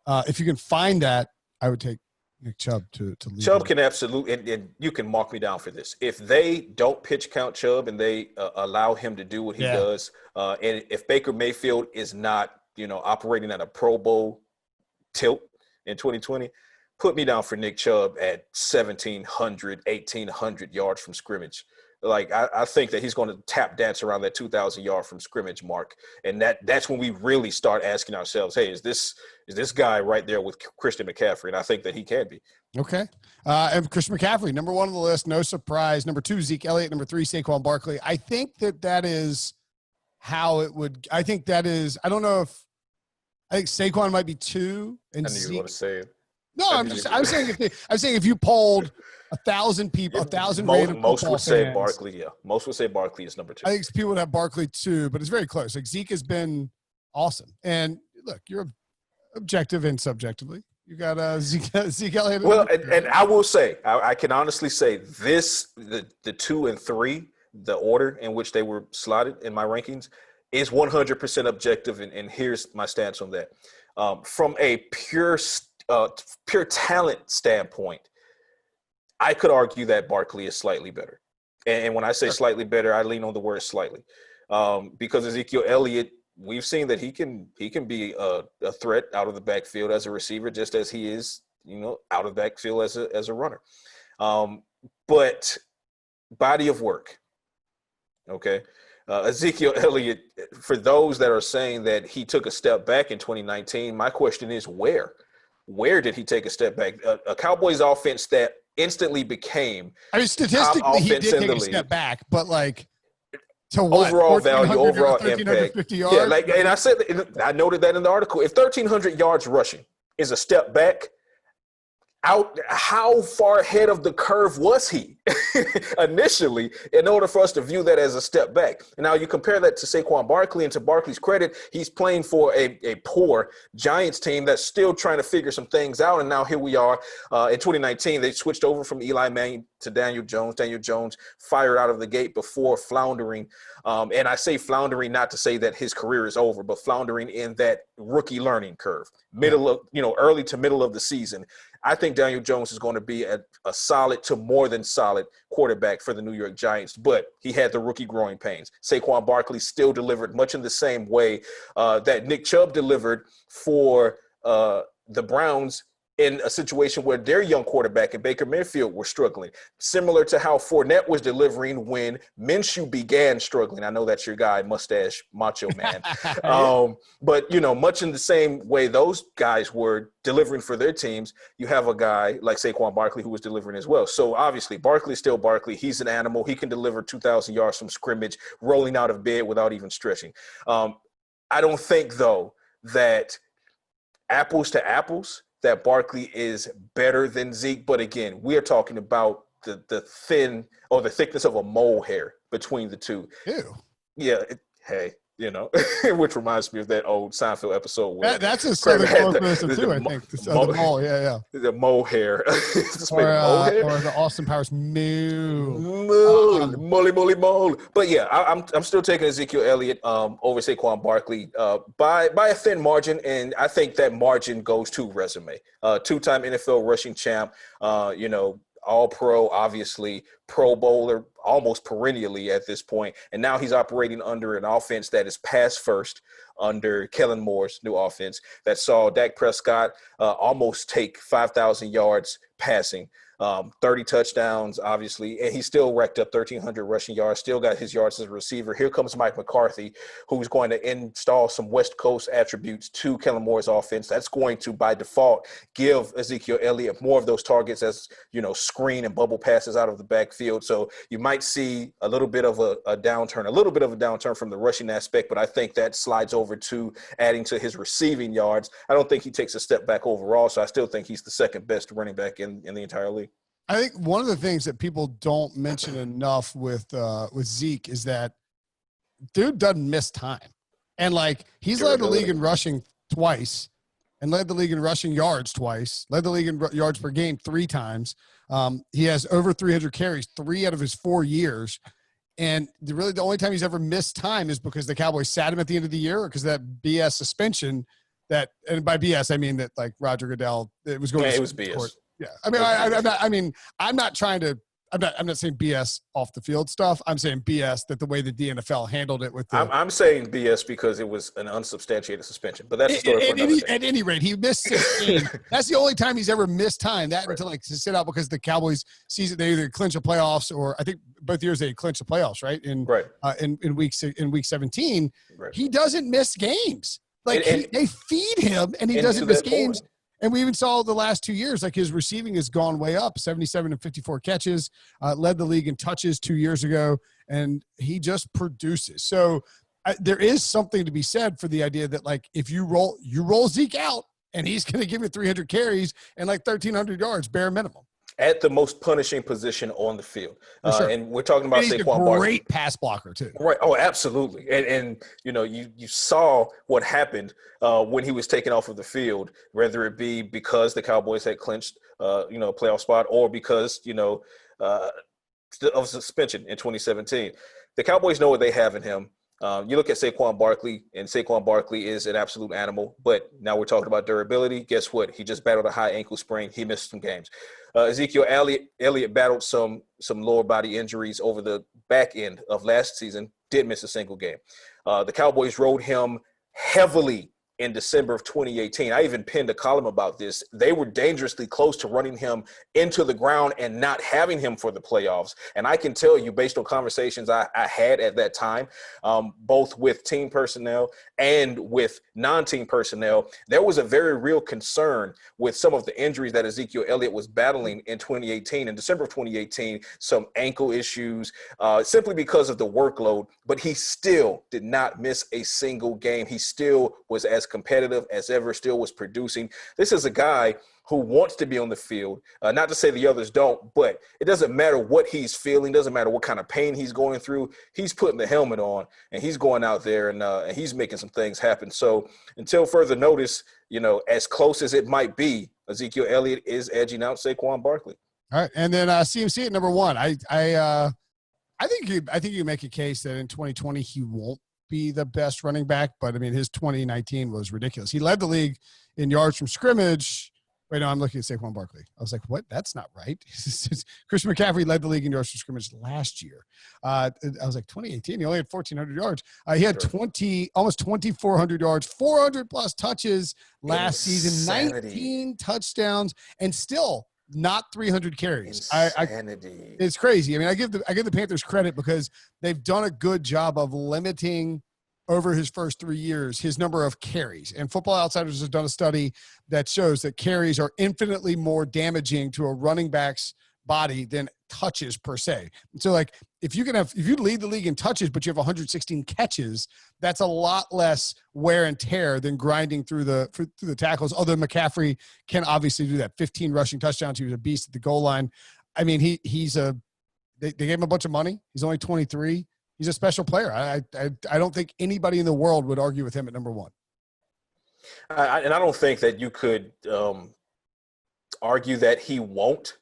[SPEAKER 1] If you can find that, I would take Nick Chubb to lead.
[SPEAKER 2] Chubb can absolutely, and you can mark me down for this. If they don't pitch count Chubb and they allow him to do what he does, and if Baker Mayfield is not, operating at a Pro Bowl tilt in 2020, put me down for Nick Chubb at 1,700, 1,800 yards from scrimmage. Like, I think that he's going to tap dance around that 2,000 yard from scrimmage mark. And that's when we really start asking ourselves, hey, is this guy right there with Christian McCaffrey? And I think that he can be.
[SPEAKER 1] Okay. And Christian McCaffrey, number 1 on the list, no surprise. Number 2, Zeke Elliott. Number 3, Saquon Barkley. I think that is how it would. I think that is. I don't know if. I think Saquon might be 2, and
[SPEAKER 2] I knew you were going to say it.
[SPEAKER 1] No, I'm saying if you polled 1,000 people, 1,000 random
[SPEAKER 2] most would say
[SPEAKER 1] fans,
[SPEAKER 2] Barkley. Yeah, most would say Barkley is number 2.
[SPEAKER 1] I think people would have Barkley 2, but it's very close. Like Zeke has been awesome, and look, you're objective and subjectively. You got Zeke Elliott.
[SPEAKER 2] Well, and I will say, I can honestly say the 2 and 3, the order in which they were slotted in my rankings is 100% objective, and here's my stance on that. From a pure talent standpoint, I could argue that Barkley is slightly better. And when I say slightly better, I lean on the word slightly. Because Ezekiel Elliott, we've seen that he can be a threat out of the backfield as a receiver, just as he is, out of the backfield as a runner. But body of work, okay? Ezekiel Elliott, for those that are saying that he took a step back in 2019, my question is where? Where did he take a step back? A Cowboys offense that instantly became
[SPEAKER 1] statistically, he did take a step back, but like to what?
[SPEAKER 2] Overall value, overall impact.
[SPEAKER 1] Yards?
[SPEAKER 2] Yeah, and I noted that in the article. If 1,300 yards rushing is a step back, how far ahead of the curve was he initially in order for us to view that as a step back? And now you compare that to Saquon Barkley, and to Barkley's credit, he's playing for a poor Giants team that's still trying to figure some things out. And now here we are in 2019, they switched over from Eli Manning to Daniel Jones. Daniel Jones fired out of the gate before floundering. And I say floundering not to say that his career is over, but floundering in that rookie learning curve, early to middle of the season. I think Daniel Jones is going to be a solid to more than solid quarterback for the New York Giants, but he had the rookie growing pains. Saquon Barkley still delivered much in the same way that Nick Chubb delivered for the Browns in a situation where their young quarterback and Baker Mayfield were struggling, similar to how Fournette was delivering when Minshew began struggling. I know that's your guy, mustache macho man. But, much in the same way those guys were delivering for their teams, you have a guy like Saquon Barkley who was delivering as well. So obviously Barkley is still Barkley. He's an animal. He can deliver 2,000 yards from scrimmage, rolling out of bed without even stretching. I don't think, though, that apples to apples, that Barkley is better than Zeke. But again, we are talking about the thin or the thickness of a mole hair between the two.
[SPEAKER 1] Ew.
[SPEAKER 2] Yeah. Which reminds me of that old Seinfeld episode. Where
[SPEAKER 1] that's a Southern colloquialism too, I think. The mole, yeah.
[SPEAKER 2] The mole hair.
[SPEAKER 1] Or the Austin Powers moo.
[SPEAKER 2] Mole. But yeah, I'm still taking Ezekiel Elliott over Saquon Barkley by a thin margin, and I think that margin goes to resume. 2-time NFL rushing champ, All-Pro, obviously, Pro Bowler almost perennially at this point. And now he's operating under an offense that is pass first under Kellen Moore's new offense that saw Dak Prescott almost take 5,000 yards passing. 30 touchdowns, obviously, and he still racked up 1,300 rushing yards, still got his yards as a receiver. Here comes Mike McCarthy, who's going to install some West Coast attributes to Kellen Moore's offense. That's going to, by default, give Ezekiel Elliott more of those targets as, screen and bubble passes out of the backfield. So you might see a little bit of a downturn from the rushing aspect, but I think that slides over to adding to his receiving yards. I don't think he takes a step back overall, so I still think he's the second best running back in the entire league.
[SPEAKER 1] I think one of the things that people don't mention enough with Zeke is that dude doesn't miss time. And he's led the league in rushing twice and led the league in rushing yards twice, led the league in yards per game 3 times. He has over 300 carries 3 out of his 4 years. And the only time he's ever missed time is because the Cowboys sat him at the end of the year or because that BS suspension and by BS, I mean that Roger Goodell, it was going to
[SPEAKER 2] it was BS.
[SPEAKER 1] Court. Yeah, I'm not saying BS off the field stuff. I'm saying BS that the way that the NFL handled it with the. I'm
[SPEAKER 2] saying BS because it was an unsubstantiated suspension, but that's a story for another day.
[SPEAKER 1] At any rate, he missed 16. That's the only time he's ever missed time. That right. Until to sit out because the Cowboys season they either clinch the playoffs or I think both years they clinched the playoffs, right? In week 17, right. He doesn't miss games. They feed him and he doesn't miss games. Point. And we even saw the last 2 years, his receiving has gone way up, 77 and 54 catches, led the league in touches 2 years ago, and he just produces. So there is something to be said for the idea that, like, if you roll Zeke out and he's going to give you 300 carries and like 1,300 yards, bare minimum.
[SPEAKER 2] At the most punishing position on the field.
[SPEAKER 1] Sure.
[SPEAKER 2] And we're talking about
[SPEAKER 1] Saquon
[SPEAKER 2] Barkley.
[SPEAKER 1] Great pass blocker, too.
[SPEAKER 2] Right. Oh, absolutely. And you saw what happened when he was taken off of the field, whether it be because the Cowboys had clinched, a playoff spot, or because, of suspension in 2017. The Cowboys know what they have in him. You look at Saquon Barkley, and Saquon Barkley is an absolute animal. But now we're talking about durability. Guess what? He just battled a high ankle sprain. He missed some games. Ezekiel Elliott battled some lower body injuries over the back end of last season. Did miss a single game. The Cowboys rode him heavily in December of 2018. I even penned a column about this. They were dangerously close to running him into the ground and not having him for the playoffs. And I can tell you, based on conversations I had at that time, both with team personnel and with non-team personnel, there was a very real concern with some of the injuries that Ezekiel Elliott was battling in 2018. In December of 2018, some ankle issues, simply because of the workload, but he still did not miss a single game. He still was as competitive as ever, still was producing. This is a guy who wants to be on the field. Not to say the others don't, but it doesn't matter what he's feeling, doesn't matter what kind of pain he's going through. He's putting the helmet on and he's going out there and he's making some things happen. So until further notice, as close as it might be, Ezekiel Elliott is edging out Saquon Barkley.
[SPEAKER 1] All right, and then CMC at number one. I think you make a case that in 2020 he won't be the best running back, but I mean his 2019 was ridiculous. He led the league in yards from scrimmage. Wait, no, I'm looking at Saquon Barkley. I was like, what? That's not right. Christian McCaffrey led the league in yards from scrimmage last year. I was like, 2018, he only had 1,400 yards. He had almost 2,400 yards, 400 plus touches last season, 19 touchdowns, and still not 300 carries. It's crazy. I mean, I give the Panthers credit because they've done a good job of limiting over his first 3 years his number of carries. And Football Outsiders has done a study that shows that carries are infinitely more damaging to a running back's body than touches per se. And so, like, if you lead the league in touches, but you have 116 catches, that's a lot less wear and tear than grinding through the tackles. Although McCaffrey can obviously do that. 15 rushing touchdowns. He was a beast at the goal line. I mean, they gave him a bunch of money. He's only 23. He's a special player. I don't think anybody in the world would argue with him at number one.
[SPEAKER 2] And I don't think that you could argue that he won't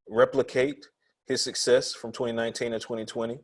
[SPEAKER 2] replicate his success from 2019 to 2020,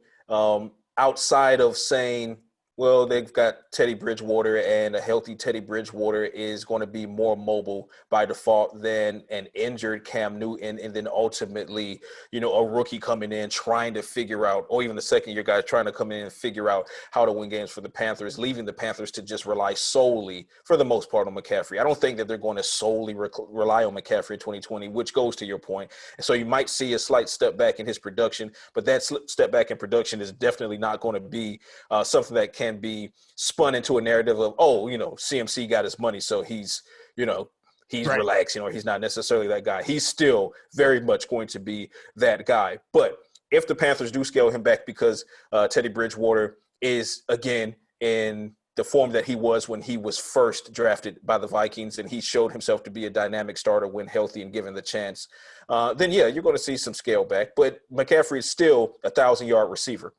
[SPEAKER 2] outside of saying, well, they've got Teddy Bridgewater, and a healthy Teddy Bridgewater is going to be more mobile by default than an injured Cam Newton, and then ultimately, a rookie coming in trying to figure out, or even the second-year guy trying to come in and figure out how to win games for the Panthers, leaving the Panthers to just rely solely, for the most part, on McCaffrey. I don't think that they're going to solely rely on McCaffrey in 2020, which goes to your point. And so you might see a slight step back in his production, but that step back in production is definitely not going to be something that can be spun into a narrative of, CMC got his money, so he's right, relaxed, he's not necessarily that guy. He's still very much going to be that guy. But if the Panthers do scale him back because Teddy Bridgewater is, again, in the form that he was when he was first drafted by the Vikings, and he showed himself to be a dynamic starter when healthy and given the chance, then, yeah, you're going to see some scale back. But McCaffrey is still a 1,000-yard receiver.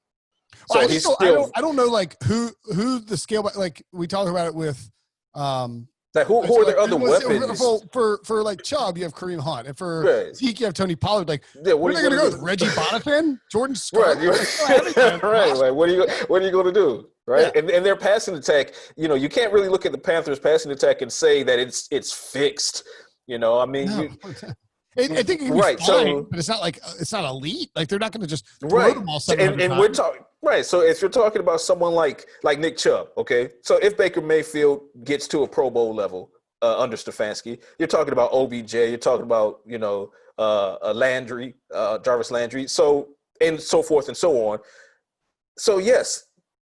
[SPEAKER 1] So I don't know, like, who the scale, like, we talk about it with who are their other weapons? For like Chubb, you have Kareem Hunt, and for Zeke, you have Tony Pollard. Like, what are they going to go with? Reggie Bonathan, Jordan Scott?
[SPEAKER 2] Right. Like, what are you going to do? Right. Yeah. And their passing attack, you can't really look at the Panthers' passing attack and say that it's fixed. I mean,
[SPEAKER 1] I think it can be fine, but it's not elite. Like, they're not going to just throw them all 700 times.
[SPEAKER 2] And we're talking right. So if you're talking about someone like Nick Chubb, okay. So if Baker Mayfield gets to a Pro Bowl level under Stefanski, you're talking about OBJ. You're talking about Landry, Jarvis Landry. So and so forth and so on. So yes,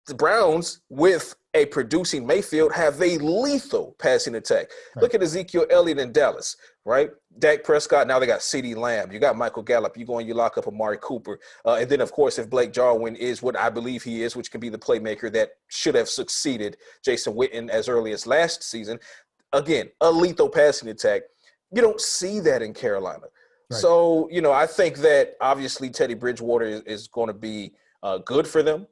[SPEAKER 2] the Browns, with a producing Mayfield, have a lethal passing attack. Right. Look at Ezekiel Elliott in Dallas, right? Dak Prescott, now they got CeeDee Lamb. You got Michael Gallup. You go and you lock up Amari Cooper. And then, of course, if Blake Jarwin is what I believe he is, which can be the playmaker that should have succeeded Jason Witten as early as last season, again, a lethal passing attack. You don't see that in Carolina. Right. So, I think that obviously Teddy Bridgewater is going to be good for them.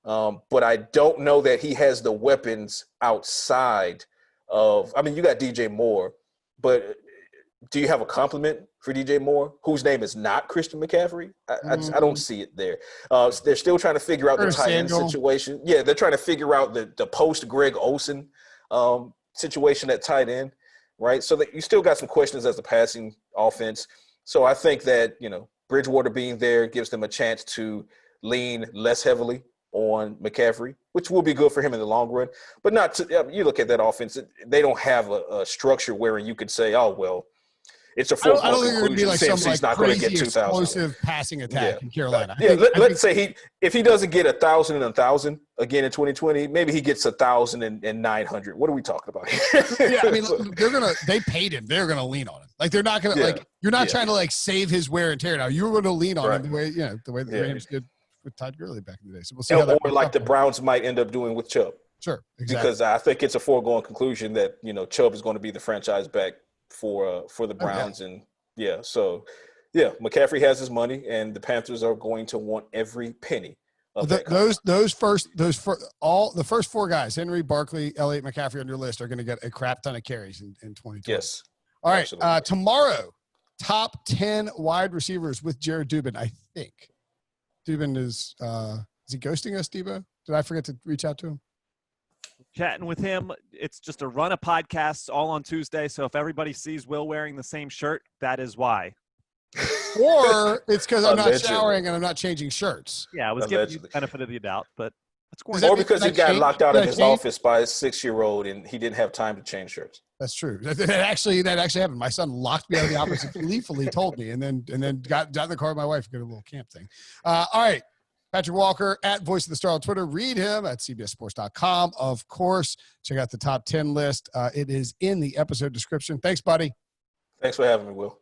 [SPEAKER 2] But I don't know that he has the weapons outside of – I mean, you got DJ Moore, but do you have a compliment for DJ Moore, whose name is not Christian McCaffrey? I don't see it there. They're still trying to figure out the tight end situation. Yeah, they're trying to figure out the post-Greg Olsen situation at tight end, right? So that you still got some questions as a passing offense. So I think that, Bridgewater being there gives them a chance to lean less heavily on McCaffrey, which will be good for him in the long run. But not to, you look at that offense, they don't have a structure wherein you could say, oh, well, it's a foregone conclusion. I don't think it would be like some
[SPEAKER 1] like
[SPEAKER 2] not
[SPEAKER 1] crazy
[SPEAKER 2] get 2,000.
[SPEAKER 1] Explosive passing attack in Carolina.
[SPEAKER 2] Let's say if he doesn't get 1,000 and 1,000 again in 2020, maybe he gets 1,000 and 900. What are we talking about here?
[SPEAKER 1] Yeah, I mean, they paid him. They're gonna lean on him. Like they're not gonna you're not trying to save his wear and tear. Now you're going to lean on him the way the Rams did with Todd Gurley back in the day. So we'll see how that
[SPEAKER 2] or like the Browns might end up doing with Chubb.
[SPEAKER 1] Sure, exactly.
[SPEAKER 2] Because I think it's a foregone conclusion that Chubb is going to be the franchise back for the Browns. Okay. And so McCaffrey has his money, and the Panthers are going to want every penny of that. The first four guys, Henry, Barkley, Elliott, McCaffrey on your list, are going to get a crap ton of carries in 2020. Yes.
[SPEAKER 1] All right. Tomorrow, top 10 wide receivers with Jared Dubin, I think. Dubin is he ghosting us, Debo? Did I forget to reach out to him?
[SPEAKER 3] Chatting with him. It's just a run of podcasts all on Tuesday. So if everybody sees Will wearing the same shirt, that is why.
[SPEAKER 1] Or it's because I'm not showering and I'm not changing shirts.
[SPEAKER 3] Yeah, I was giving you the benefit of the doubt, but that's cool.
[SPEAKER 2] Or because he got locked out of his office by his 6-year-old and he didn't have time to change shirts.
[SPEAKER 1] That's true. That actually happened. My son locked me out of the office and gleefully told me, and then got in the car with my wife and did a little camp thing. All right. Patrik Walker at Voice of the Star on Twitter. Read him at cbssports.com. Of course, check out the top 10 list. It is in the episode description. Thanks, buddy.
[SPEAKER 2] Thanks for having me, Will.